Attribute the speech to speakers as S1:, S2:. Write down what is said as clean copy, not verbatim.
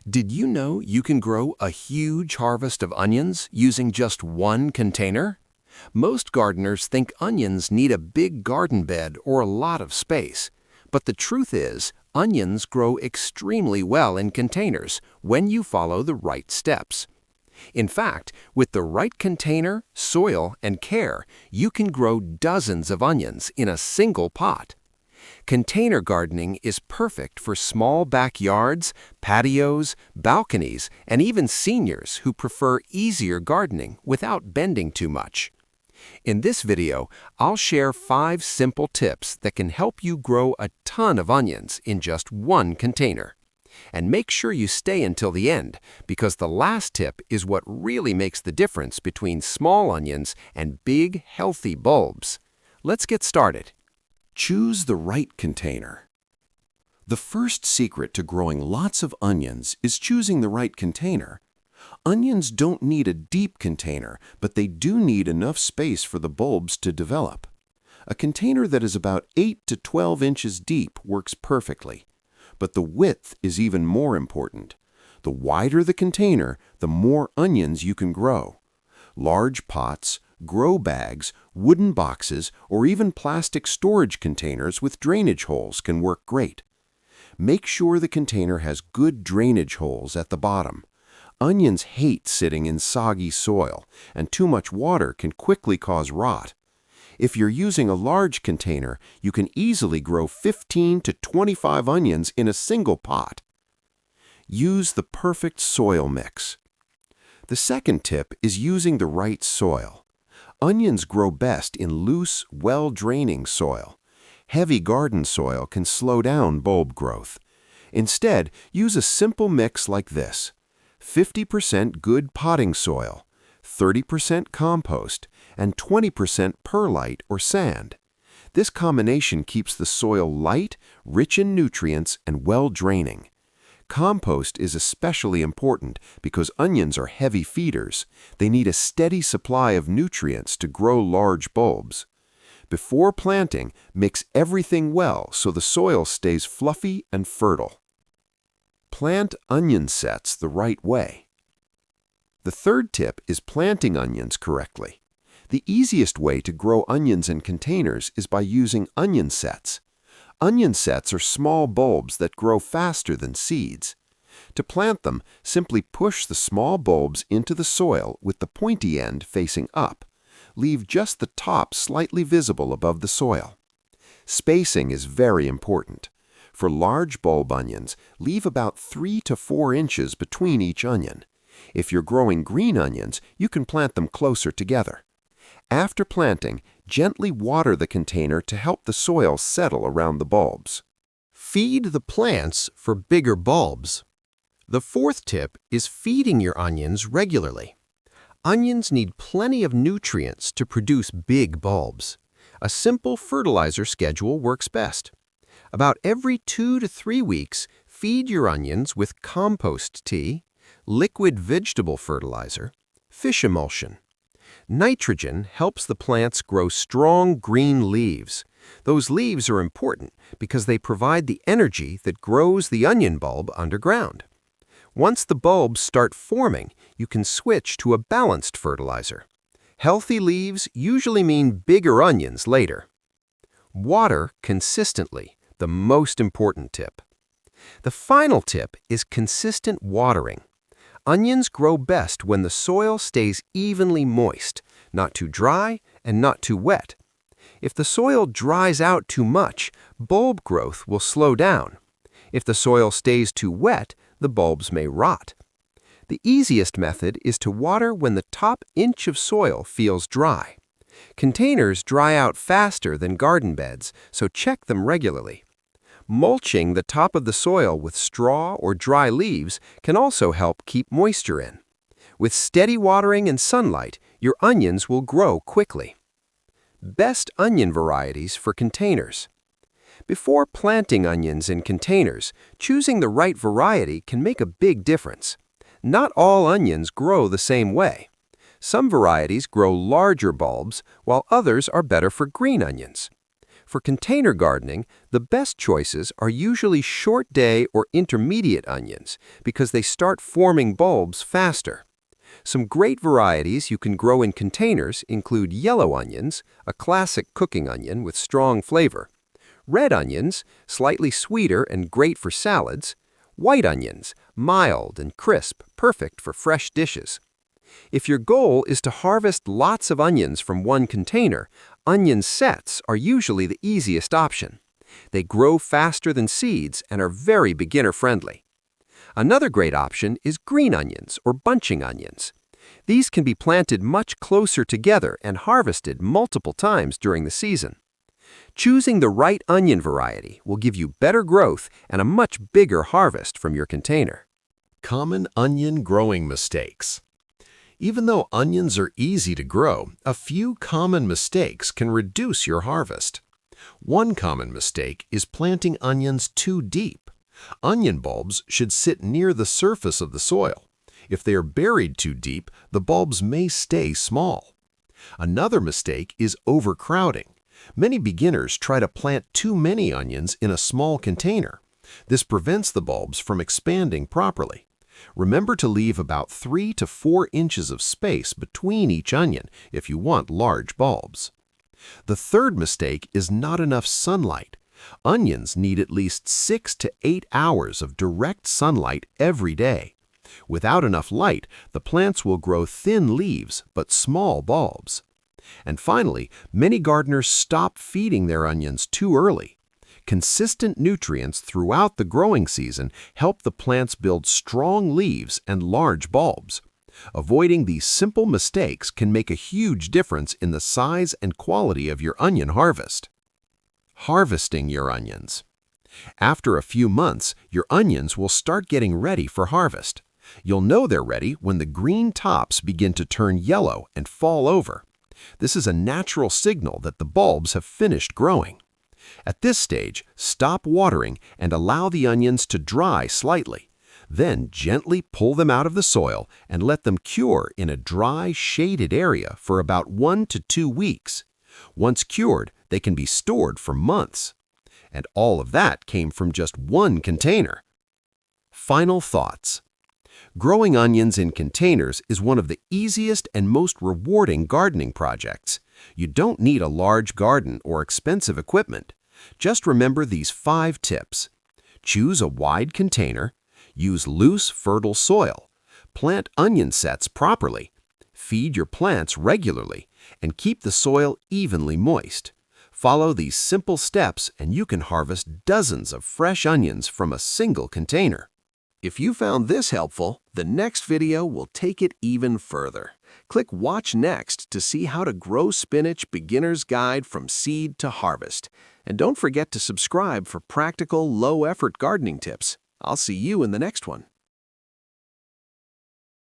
S1: Did you know you can grow a huge harvest of onions using just one container? Most gardeners think onions need a big garden bed or a lot of space. But the truth is, onions grow extremely well in containers when you follow the right steps. In fact, with the right container, soil, and care, you can grow dozens of onions in a single pot. Container gardening is perfect for small backyards, patios, balconies, and even seniors who prefer easier gardening without bending too much. In this video, I'll share 5 simple tips that can help you grow a ton of onions in just one container. And make sure you stay until the end, because the last tip is what really makes the difference between small onions and big, healthy bulbs. Let's get started.
S2: Choose the right container. The first secret to growing lots of onions is choosing the right container. Onions don't need a deep container, but they do need enough space for the bulbs to develop. A container that is about 8 to 12 inches deep works perfectly. But the width is even more important. The wider the container, the more onions you can grow. Large pots, grow bags, wooden boxes, or even plastic storage containers with drainage holes can work great. Make sure the container has good drainage holes at the bottom. Onions hate sitting in soggy soil, and too much water can quickly cause rot. If you're using a large container, you can easily grow 15 to 25 onions in a single pot. Use the perfect soil mix. The second tip is using the right soil. Onions grow best in loose, well-draining soil. Heavy garden soil can slow down bulb growth. Instead, use a simple mix like this: 50% good potting soil, 30% compost, and 20% perlite or sand. This combination keeps the soil light, rich in nutrients, and well-draining. Compost is especially important because onions are heavy feeders. They need a steady supply of nutrients to grow large bulbs. Before planting, mix everything well so the soil stays fluffy and fertile. Plant onion sets the right way. The third tip is planting onions correctly. The easiest way to grow onions in containers is by using onion sets. Onion sets are small bulbs that grow faster than seeds. To plant them, simply push the small bulbs into the soil with the pointy end facing up. Leave just the top slightly visible above the soil. Spacing is very important. For large bulb onions, leave about 3 to 4 inches between each onion. If you're growing green onions, you can plant them closer together. After planting, gently water the container to help the soil settle around the bulbs.
S1: Feed the plants for bigger bulbs. The fourth tip is feeding your onions regularly. Onions need plenty of nutrients to produce big bulbs. A simple fertilizer schedule works best. About every 2 to 3 weeks, feed your onions with compost tea, liquid vegetable fertilizer, fish emulsion. Nitrogen helps the plants grow strong green leaves. Those leaves are important because they provide the energy that grows the onion bulb underground. Once the bulbs start forming, you can switch to a balanced fertilizer. Healthy leaves usually mean bigger onions later. Water consistently, the most important tip. The final tip is consistent watering. Onions grow best when the soil stays evenly moist, not too dry and not too wet. If the soil dries out too much, bulb growth will slow down. If the soil stays too wet, the bulbs may rot. The easiest method is to water when the top inch of soil feels dry. Containers dry out faster than garden beds, so check them regularly. Mulching the top of the soil with straw or dry leaves can also help keep moisture in. With steady watering and sunlight, your onions will grow quickly. Best onion varieties for containers. Before planting onions in containers, choosing the right variety can make a big difference. Not all onions grow the same way. Some varieties grow larger bulbs, while others are better for green onions. For container gardening, the best choices are usually short day or intermediate onions because they start forming bulbs faster. Some great varieties you can grow in containers include yellow onions, a classic cooking onion with strong flavor, red onions, slightly sweeter and great for salads, white onions, mild and crisp, perfect for fresh dishes. If your goal is to harvest lots of onions from one container, onion sets are usually the easiest option. They grow faster than seeds and are very beginner-friendly. Another great option is green onions or bunching onions. These can be planted much closer together and harvested multiple times during the season. Choosing the right onion variety will give you better growth and a much bigger harvest from your container.
S2: Common onion growing mistakes. Even though onions are easy to grow, a few common mistakes can reduce your harvest. One common mistake is planting onions too deep. Onion bulbs should sit near the surface of the soil. If they are buried too deep, the bulbs may stay small. Another mistake is overcrowding. Many beginners try to plant too many onions in a small container. This prevents the bulbs from expanding properly. Remember to leave about 3 to 4 inches of space between each onion if you want large bulbs. The third mistake is not enough sunlight. Onions need at least 6 to 8 hours of direct sunlight every day. Without enough light, the plants will grow thin leaves but small bulbs. And finally, many gardeners stop feeding their onions too early. Consistent nutrients throughout the growing season help the plants build strong leaves and large bulbs. Avoiding these simple mistakes can make a huge difference in the size and quality of your onion harvest. Harvesting your onions. After a few months, your onions will start getting ready for harvest. You'll know they're ready when the green tops begin to turn yellow and fall over. This is a natural signal that the bulbs have finished growing. At this stage, stop watering and allow the onions to dry slightly. Then gently pull them out of the soil and let them cure in a dry, shaded area for about 1 to 2 weeks. Once cured, they can be stored for months. And all of that came from just one container. Final thoughts. Growing onions in containers is one of the easiest and most rewarding gardening projects. You don't need a large garden or expensive equipment. Just remember these 5 tips. Choose a wide container. Use loose, fertile soil. Plant onion sets properly. Feed your plants regularly. And keep the soil evenly moist. Follow these simple steps and you can harvest dozens of fresh onions from a single container. If you found this helpful, the next video will take it even further. Click Watch Next to see how to grow spinach beginner's guide from seed to harvest. And don't forget to subscribe for practical, low-effort gardening tips. I'll see you in the next one.